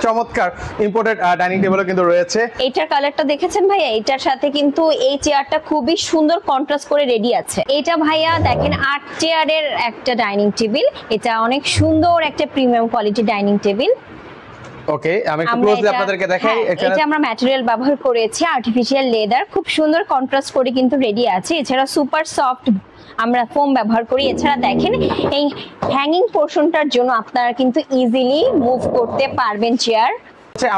চমৎকার imported dining টেবিলও কিন্তু রয়েছে। এটার কালারটা দেখেছেন ভাইয়া, এটার সাথে কিন্তু এই চেয়ারটা খুবই সুন্দর কন্ট্রাস্ট করে রেডি আছে। এটা ভাইয়া দেখেন 8 চেয়ারের একটা ডাইনিং টেবিল, এটা অনেক সুন্দর একটা প্রিমিয়াম কোয়ালিটি ডাইনিং টেবিল। ওকে, আমি একটু ক্লোজলি আপনাদেরকে দেখাই। এটা আমরা ম্যাটেরিয়াল ব্যবহার করেছি আর্টিফিশিয়াল লেদার, খুব সুন্দর কন্ট্রাস্ট করে কিন্তু রেডি আছে। এছাড়া সুপার সফট আমরা ফোম ব্যবহার করি। এছাড়া দেখেন এই হ্যাঙ্গিং পোরশনটার জন্য আপনারা কিন্তু ইজিলি মুভ করতে পারবেন চেয়ার।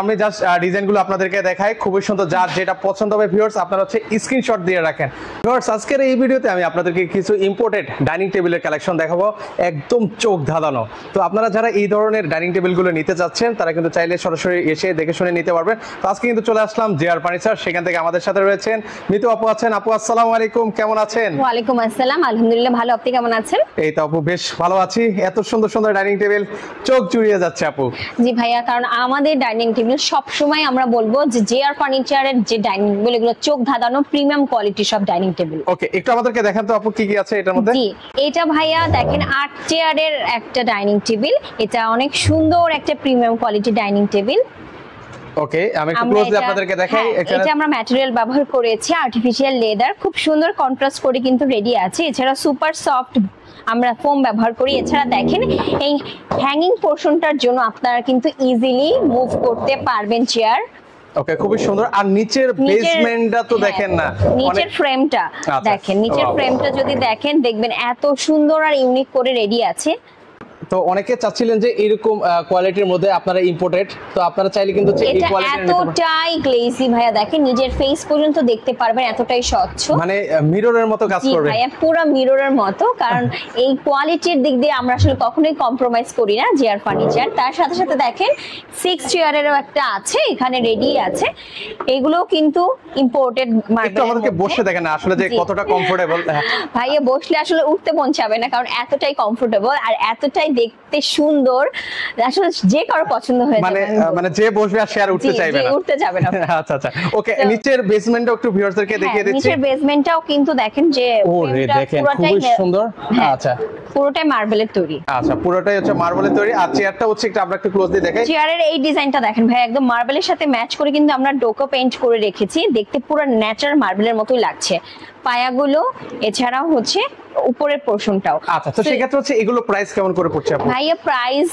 আমি জাস্ট ডিজাইনগুলো আপনাদেরকে দেখাই, খুবই সুন্দর, যার যেটা পছন্দ হবে ভিউয়ার্স আপনারা স্ক্রিনশট দিয়ে রাখেন। ভিউয়ার্স আজকের এই ভিডিওতে আমি আপনাদেরকে কিছু ইম্পোর্টেড ডাইনিং টেবিলের কালেকশন দেখাবো, একদম চোখ ধাঁধানো। তো আপনারা যারা এই ধরনের ডাইনিং টেবিলগুলো নিতে চাচ্ছেন তারা কিন্তু চাইলে সরাসরি এসে দেখে শুনে নিতে পারবেন। তো আজকে কিন্তু চলে আসলাম জেআর ফার্নিচার, সেখান থেকে আমাদের সাথে রয়েছেন মিতু আপু আছেন। আপু আসসালামু আলাইকুম, কেমন আছেন? ওয়ালাইকুম আসসালাম, আলহামদুলিল্লাহ ভালো, আপনি কেমন আছেন? এই তো আপু বেশ ভালো আছি। এত সুন্দর সুন্দর ডাইনিং টেবিল, চোখ জুড়িয়ে যাচ্ছে আপু। জি ভাইয়া, কারণ আমাদের ডাইনিং টেবিল সবসময় আমরা বলবো যে জেআর ফার্নিচারের যে ডাইনিং টেবিল এগুলো চোখ ধাঁধানো প্রিমিয়াম কোয়ালিটি সব ডাইনিং টেবিল। ওকে, একটু আমাদেরকে দেখান তো আপু কি কি আছে এটার মধ্যে। জি, এটা ভাইয়া দেখেন 8 চেয়ারের একটা ডাইনিং টেবিল, এটা অনেক সুন্দর একটা প্রিমিয়াম কোয়ালিটি ডাইনিং টেবিল। ওকে, আমি একটু ক্লোজলি আপনাদেরকে দেখাই। এটা আমরা ম্যাটেরিয়াল ব্যবহার করেছি আর্টিফিশিয়াল লেদার, খুব সুন্দর কন্ট্রাস্ট করে কিন্তু রেডি আছে। এছাড়া সুপার সফট আমরা ফোম ব্যবহার করি। এছাড়া দেখেন এই হ্যাঙ্গিং পোরশনটার জন্য আপনারা কিন্তু ইজিলি মুভ করতে পারবেন চেয়ার। ওকে, খুবই সুন্দর। আর নিচের বেসমেন্টটা তো দেখেন না, নিচের ফ্রেমটা দেখেন, নিচের ফ্রেমটা যদি দেখেন দেখবেন এত সুন্দর আর ইউনিক করে রেডি আছে। তো অনেকে চাচ্ছিলেন যে এরকম কোয়ালিটির মধ্যে আপনারা ইম্পোর্টেড, তো আপনারা চাইলে কিন্তু এই কোয়ালিটির এতটাই গ্লেজি ভাইয়া, দেখেন নিজের ফেস পর্যন্ত দেখতে পারবেন, এতটাই স্বচ্ছ, মানে মিররের মতো কাজ করবে। ভাইয়া পুরো মিররের মতো, কারণ এই কোয়ালিটির দিক দিয়ে আমরা আসলে কখনোই কম্প্রোমাইজ করি না জেআর ফার্নিচার। তার সাথে সাথে দেখেন 6 চেয়ারেরও একটা আছে এখানে রেডি আছে, এগুলো কিন্তু ইম্পোর্টেড মার্বেল। একটু আমাদেরকে বসে দেখেন না আসলে যে কতটা কমফোর্টেবল। ভাইয়া বসলে আসলে উঠতে মন চাবে না, কারণ এতটাই কমফোর্টেবল আর এতটাই দেখতে সুন্দর, আসলে যে কারো পছন্দ হয়ে যাবে। মানে যে বসবে আর সে আর উঠতে চাইবে না, উঠতে যাবে না। আচ্ছা আচ্ছা, ওকে। নিচের বেসমেন্টটাও একটু ভিউয়ারদেরকে দেখিয়ে দিচ্ছি। নিচের বেসমেন্টটাও কিন্তু দেখেন যে ওরে দেখেন খুবই সুন্দর। আচ্ছা, পুরোটাই মার্বেলের তৈরি। আচ্ছা, পুরোটাই হচ্ছে মার্বেলের তৈরি। আর চেয়ারটা হচ্ছে একটু আমরা একটু ক্লোজলি দেখাই। চেয়ারের এই ডিজাইনটা দেখেন ভাই, একদম মার্বেলের সাথে ম্যাচ করে কিন্তু আমরা ডোকো পেইন্ট করে রেখেছি, দেখতে পুরো ন্যাচারাল মার্বেলের মতোই লাগছে পায়াগুলো। এছাড়াও হচ্ছে উপরের পোরশনটাও। আচ্ছা, তো সেক্ষেত্রে হচ্ছে এগুলো প্রাইস কেমন করে পড়ছে আপু? ভাইয়া প্রাইস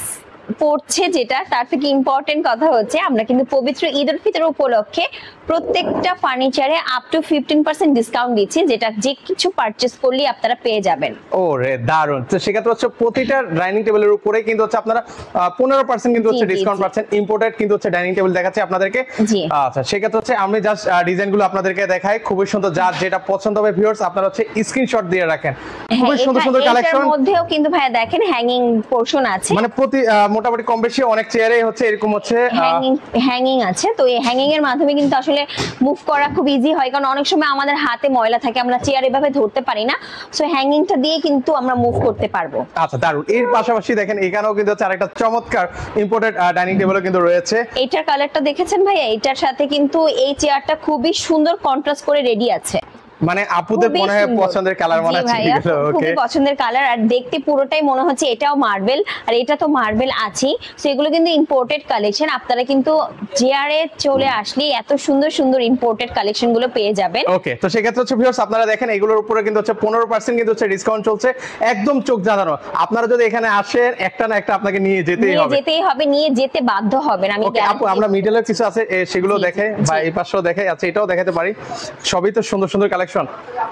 পড়ছে যেটা, তার থেকে ইম্পর্টেন্ট কথা হচ্ছে আমরা কিন্তু পবিত্র ঈদ উল ফিতর উপলক্ষে প্রত্যেকটা ফার্নিচারে আপ টু 15% ডিসকাউন্ট দিচ্ছি, যেটা যে কিছু পারচেজ করলে আপনারা পেয়ে যাবেন। ওরে দারুন। তো সেক্ষেত্রে হচ্ছে প্রতিটা ডাইনিং টেবিলের উপরে কিন্তু হচ্ছে আপনারা 15% কিন্তু হচ্ছে ডিসকাউন্ট পাচ্ছেন। ইম্পোর্টেড কিন্তু হচ্ছে ডাইনিং টেবিল দেখাচ্ছি আপনাদেরকে। আচ্ছা, সেক্ষেত্রে হচ্ছে আমি জাস্ট ডিজাইনগুলো আপনাদেরকে দেখাই, খুবই সুন্দর, যার যেটা পছন্দ হবে ভিউয়ার্স আপনারা স্ক্রিনশট দিয়ে রাখেন। খুবই সুন্দর সুন্দর কালেকশন। এর মধ্যেও কিন্তু ভাইয়া দেখেন হ্যাঙ্গিং পোরশন আছে, মানে প্রতি মোটামুটি কম বেশি অনেক চেয়ারে হচ্ছে এরকম হচ্ছে হ্যাঙ্গিং আছে। তো এই হ্যাঙ্গিং এর মাধ্যমে কিন্তু আসলে মুভ করা খুব ইজি হয়, কারণ অনেক সময় আমাদের হাতে ময়লা থাকে, আমরা চেয়ার এভাবে ধরতে পারি না, সো হ্যাঙ্গিংটা দিয়ে কিন্তু আমরা মুভ করতে পারবো। আচ্ছা, দারুন। এর পাশাপাশি দেখেন এখানেও কিন্তু আরেকটা চমৎকার ইম্পোর্টেড ডাইনিং টেবিলও কিন্তু রয়েছে। এটার কালারটা দেখেছেন ভাইয়া, এটার সাথে কিন্তু এই চেয়ারটা খুবই সুন্দর কন্ট্রাস্ট করে রেডি আছে। মানে আপুদের মনে হয় পছন্দের কালার মনে হচ্ছে এগুলো। ওকে, খুবই পছন্দের কালার, আর দেখতে পুরোটাই মনে হচ্ছে এটাও মার্বেল, আর এটা তো মার্বেল আছে। সো এগুলো কিন্তু ইম্পোর্টেড কালেকশন, আপনারা কিন্তু জেআরএ চলে আসলে এত সুন্দর সুন্দর ইম্পোর্টেড কালেকশন গুলো পেয়ে যাবেন। ওকে, তো সেক্ষেত্রে হচ্ছে ভিউয়ার্স আপনারা দেখেন এগুলোর উপরে কিন্তু হচ্ছে 15% কিন্তু হচ্ছে ডিসকাউন্ট চলছে, একদম চোখ ধাঁধানো। আপনারা যদি এখানে আসেন একটা না একটা আপনাকে নিয়ে যেতেই হবে, নিয়ে যেতে বাধ্য হবেন। আমি আপু আমরা মিডলের কিছু আছে সেগুলো দেখে বা এই পাশেও দেখে, আচ্ছা এটাও দেখাতে পারি, সবই তো সুন্দর সুন্দর কালেকশন।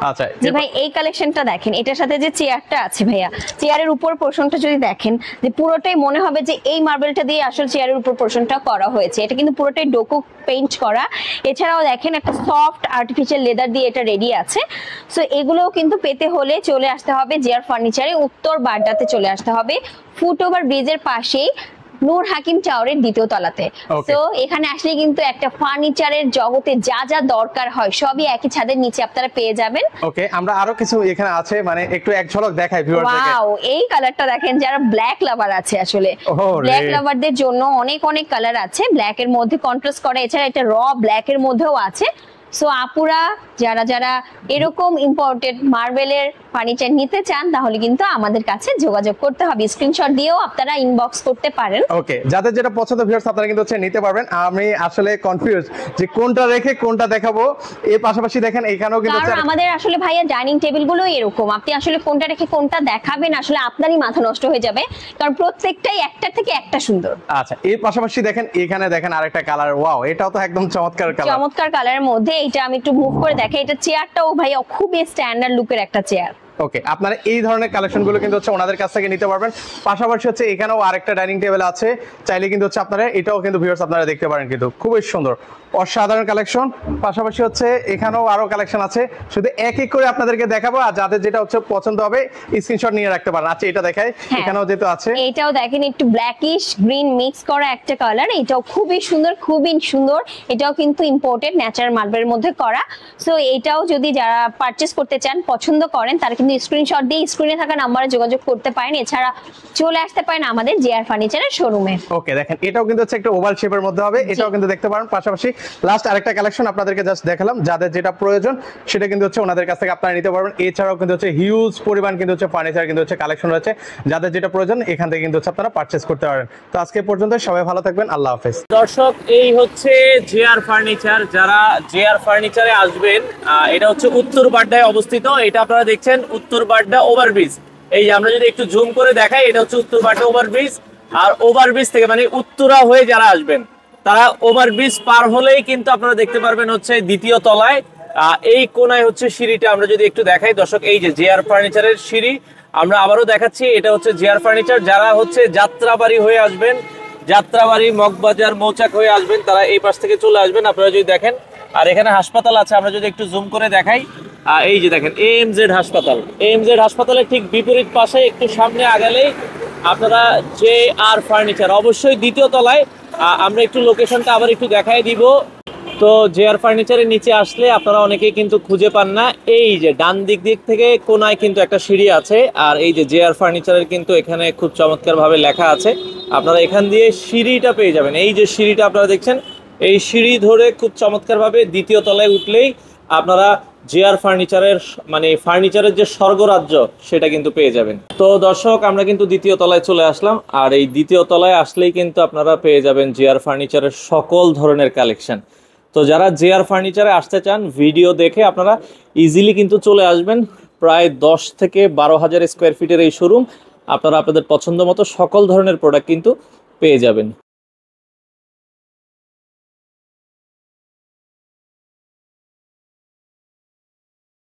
আচ্ছা জি ভাই, এই কালেকশনটা দেখেন, এটার সাথে যে চেয়ারটা আছে ভাইয়া, চেয়ারের উপর পোরশনটা যদি দেখেন যে পুরোটাই মনে হবে যে এই মার্বেলটা দিয়ে আসলে চেয়ারের উপর পোরশনটা করা হয়েছে, এটা কিন্তু পুরোটাই ডোকো পেইন্ট করা। এছাড়াও দেখেন একটা সফট আর্টিফিশিয়াল লেদার দিয়ে এটা রেডি আছে। সো এগুলোও কিন্তু পেতে হলে চলে আসতে হবে জেআর ফার্নিচারে, উত্তর বাড্ডাতে চলে আসতে হবে, ফুটওভার ব্রিজের পাশেই নূর হাকিম টাওয়ারের দ্বিতীয় তলাতে। তো এখানে আসলে কিন্তু একটা ফার্নিচারের জগতে যা যা দরকার হয় সবই একই ছাদের নিচে আপনারা পেয়ে যাবেন। ওকে, আমরা আরো কিছু এখানে আছে, মানে একটু এক ঝলক দেখাই ভিউয়ারদেরকে। ওয়াও, এই কালারটা দেখেন, যারা ব্ল্যাক লাভার আছে, আসলে ব্ল্যাক লাভারদের জন্য অনেক অনেক কালার আছে, ব্ল্যাক এর মধ্যে কন্ট্রাস্ট করা, এছাড়া এটা র ব্ল্যাক এর মধ্যেও আছে। সো আপুরা যারা যারা এরকম ইম্পোর্টেড মার্বেলের ফার্নিচার নিতে চান তাহলে কিন্তু আমাদের কাছে যোগাযোগ করতে হবে, স্ক্রিনশট দিয়েও আপনারা ইনবক্স করতে পারেন। ওকে, যাদের যেটা পছন্দ ভিউয়ার্স আপনারা কিন্তু হচ্ছে নিতে পারবেন। আমি আসলে কনফিউজ যে কোনটা রেখে কোনটা দেখাবো। এর পাশাপাশি দেখেন এখানেও কিন্তু কারণ আমাদের আসলে ভাইয়া ডাইনিং টেবিল গুলো এরকম, আপনি আসলে কোনটা রেখে কোনটা দেখাবেন আসলে আপনারই মাথা নষ্ট হয়ে যাবে, কারণ প্রত্যেকটাই একটা থেকে একটা সুন্দর। আচ্ছা, এর পাশাপাশি দেখেন এখানে দেখেন আরেকটা কালার, ওয়াও, এটাও তো একদম চমৎকার কালার। চমৎকার কালারের মধ্যে এটা আমি একটু মুভ করে দেখাই, এটা চেয়ারটাও ভাইয়া খুবই স্ট্যান্ডার্ড লুকের একটা চেয়ার। ওকে, আপনারা এই ধরনের কালেকশন গুলো কিন্তু হচ্ছে ওনাদের কাছ থেকে নিতে পারবেন। পাশাপাশি হচ্ছে এখানেও আরেকটা ডাইনিং টেবিল আছে, চাইলে কিন্তু হচ্ছে আপনারা এটাও কিন্তু ভিউয়ার্স আপনারা দেখতে পারেন, কিন্তু খুবই সুন্দর অসাধারণ কালেকশন। পাশাপাশি হচ্ছে এখানেও আরো কালেকশন আছে, শুধু এক এক করে আপনাদেরকে দেখাবো, আর যাদের যেটা হচ্ছে পছন্দ হবে স্ক্রিনশট নিয়ে রাখতে পারেন। আচ্ছা, এটা দেখাই, এখানেও যেহেতু আছে, এটাও দেখেন একটু ব্ল্যাকিশ গ্রিন মিক্স করা একটা কালার, এটাও খুবই সুন্দর, খুবই সুন্দর। এটাও কিন্তু ইম্পোর্টেড ন্যাচারাল মার্বেলের মধ্যে করা। সো এটাও যদি যারা পারচেজ করতে চান, পছন্দ করেন, তারা কিন্তু স্ক্রিনশট দিয়ে স্ক্রিনে থাকা নাম্বারে যোগাযোগ করতে পারেন। এছাড়া চলে আসতে পারেন আমাদের জেআর ফার্নিচারের শোরুমে। ওকে, দেখেন এটাও কিন্তু হচ্ছে একটা ওভাল শেপের মধ্যে হবে, এটাও কিন্তু দেখতে পারেন। পাশাপাশি লাস্ট আরেকটা কালেকশন আপনাদেরকে জাস্ট দেখালাম, যাদের যেটা প্রয়োজন সেটা কিন্তু হচ্ছে ওনাদের কাছ থেকে আপনারা নিতে পারবেন। এছাড়াও কিন্তু হচ্ছে হিউজ পরিমাণ কিন্তু হচ্ছে ফার্নিচার কিন্তু হচ্ছে কালেকশন রয়েছে, যাদের যেটা প্রয়োজন এখান থেকে কিন্তু হচ্ছে আপনারা পারচেজ করতে পারেন। তো আজকে পর্যন্ত সবাই ভালো থাকবেন, আল্লাহ হাফেজ। দর্শক, এই হচ্ছে জেআর ফার্নিচার। যারা জেআর ফার্নিচারে আসবেন, এটা হচ্ছে উত্তর বাড্ডায় অবস্থিত। এটা আপনারা দেখছেন উত্তর বাড্ডা ওভারব্রিজ। এই যে আমরা যদি একটু জুম করে দেখাই, এটা হচ্ছে উত্তর বাড্ডা ওভারব্রিজ। আর ওভারব্রিজ থেকে মানে উত্তরা হয়ে যারা আসবেন তারা ওভারব্রিজ পার হলেই কিন্তু আপনারা দেখতে পারবেন হচ্ছে দ্বিতীয় তলায় এই কোনায় হচ্ছে সিঁড়িটা। আমরা যদি একটু দেখাই দর্শক, এই যে জেআর ফার্নিচারের সিঁড়ি আমরা আবারও দেখাচ্ছি, এটা হচ্ছে জেআর ফার্নিচার। যারা হচ্ছে যাত্রাবাড়ি হয়ে আসবেন, যাত্রাবাড়ি, মগবাজার, মৌচাক হয়ে আসবেন, তারা এই পাশ থেকে চলে আসবেন। আপনারা যদি দেখেন, আর এখানে হাসপাতাল আছে, আমরা যদি একটু জুম করে দেখাই, এই যে দেখেন এএমজেড হাসপাতাল। এএমজেড হাসপাতালের ঠিক বিপরীত পাশে একটু সামনে আগালেই আপনারা জেআর ফার্নিচার, অবশ্যই দ্বিতীয় তলায়। আমরা একটু লোকেশনটা আবার একটু দেখাই দিব। তো জেআর ফার্নিচারের নিচে আসলে আপনারা অনেকেই কিন্তু খুঁজে পান না, এই যে ডান দিক থেকে কোনায় কিন্তু একটা সিঁড়ি আছে, আর এই যে জেআর ফার্নিচারের কিন্তু এখানে খুব চমৎকার ভাবে লেখা আছে। আপনারা এখান দিয়ে সিঁড়িটা পেয়ে যাবেন, এই যে সিঁড়িটা আপনারা দেখছেন, এই সিঁড়ি ধরে খুব চমৎকার ভাবে দ্বিতীয় তলায় উঠলেই আপনারা জেআর ফার্নিচারের মানে ফার্নিচারের যে স্বর্গরাজ্য সেটা কিন্তু পেয়ে যাবেন। তো দর্শক, আমরা কিন্তু দ্বিতীয় তলায় চলে আসলাম, আর এই দ্বিতীয় তলায় আসলেই কিন্তু আপনারা পেয়ে যাবেন জেআর ফার্নিচারের সকল ধরনের কালেকশন। তো যারা জেআর ফার্নিচারে আসতে চান, ভিডিও দেখে আপনারা ইজিলি কিন্তু চলে আসবেন। প্রায় 10 থেকে 12,000 স্কোয়ার ফিটের এই শোরুম, আপনারা আপনাদের পছন্দ মতো সকল ধরনের প্রোডাক্ট কিন্তু পেয়ে যাবেন।